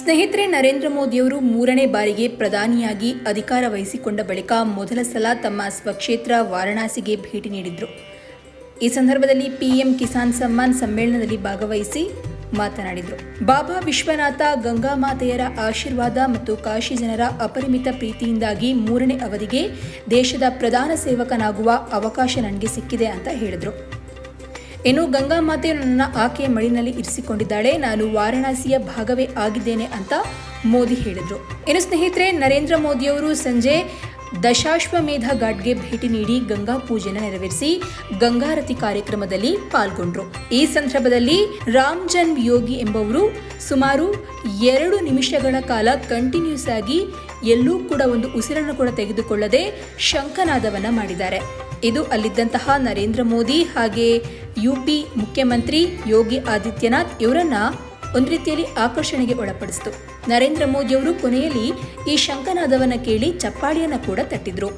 ಸ್ನೇಹಿತರೆ, ನರೇಂದ್ರ ಮೋದಿಯವರು 3ನೇ ಬಾರಿಗೆ ಪ್ರಧಾನಿಯಾಗಿ ಅಧಿಕಾರ ವಹಿಸಿಕೊಂಡ ಬಳಿಕ ಮೊದಲ ಸಲ ತಮ್ಮ ಸ್ವಕ್ಷೇತ್ರ ವಾರಣಾಸಿಗೆ ಭೇಟಿ ನೀಡಿದ್ರು. ಈ ಸಂದರ್ಭದಲ್ಲಿ ಪಿಎಂ ಕಿಸಾನ್ ಸಮ್ಮಾನ್ ಸಮ್ಮೇಳನದಲ್ಲಿ ಭಾಗವಹಿಸಿ ಮಾತನಾಡಿದರು. ಬಾಬಾ ವಿಶ್ವನಾಥ ಗಂಗಾಮಾತೆಯರ ಆಶೀರ್ವಾದ ಮತ್ತು ಕಾಶಿ ಜನರ ಅಪರಿಮಿತ ಪ್ರೀತಿಯಿಂದಾಗಿ 3ನೇ ಅವಧಿಗೆ ದೇಶದ ಪ್ರಧಾನ ಸೇವಕನಾಗುವ ಅವಕಾಶ ನನಗೆ ಸಿಕ್ಕಿದೆ ಅಂತ ಹೇಳಿದರು. ಇನ್ನು ಗಂಗಾಮಾತೆಯು ನನ್ನ ಆಕೆಯ ಮಡಿನಲ್ಲಿ ಇರಿಸಿಕೊಂಡಿದ್ದಾಳೆ, ನಾನು ವಾರಣಾಸಿಯ ಭಾಗವೇ ಆಗಿದ್ದೇನೆ ಅಂತ ಮೋದಿ ಹೇಳಿದರು. ಇನ್ನು ಸ್ನೇಹಿತರೆ, ನರೇಂದ್ರ ಮೋದಿಯವರು ಸಂಜೆ ದಶಾಶ್ವಮೇಧ ಘಾಟ್ಗೆ ಭೇಟಿ ನೀಡಿ ಗಂಗಾ ಪೂಜೆಯನ್ನು ನೆರವೇರಿಸಿ ಗಂಗಾರತಿ ಕಾರ್ಯಕ್ರಮದಲ್ಲಿ ಪಾಲ್ಗೊಂಡ್ರು. ಈ ಸಂದರ್ಭದಲ್ಲಿ ರಾಮ್ ಜನ್ಮ್ ಯೋಗಿ ಎಂಬುವರು ಸುಮಾರು 2 ನಿಮಿಷಗಳ ಕಾಲ ಕಂಟಿನ್ಯೂಸ್ ಆಗಿ ಎಲ್ಲೂ ಕೂಡ ಒಂದು ಉಸಿರನ್ನು ಕೂಡ ತೆಗೆದುಕೊಳ್ಳದೆ ಶಂಖನಾದವನ್ನ ಮಾಡಿದ್ದಾರೆ. ಇದು ಅಲ್ಲಿದ್ದಂತಹ ನರೇಂದ್ರ ಮೋದಿ ಹಾಗೆ ಯುಪಿ ಮುಖ್ಯಮಂತ್ರಿ ಯೋಗಿ ಆದಿತ್ಯನಾಥ್ ಇವರನ್ನ ಒಂದು ರೀತಿಯಲ್ಲಿ ಆಕರ್ಷಣೆಗೆ ಒಳಪಡಿಸಿತು. ನರೇಂದ್ರ ಮೋದಿಯವರು ಕೊನೆಯಲ್ಲಿ ಈ ಶಂಖನಾದವನ್ನ ಕೇಳಿ ಚಪ್ಪಾಳಿಯನ್ನ ಕೂಡ ತಟ್ಟಿದ್ರು.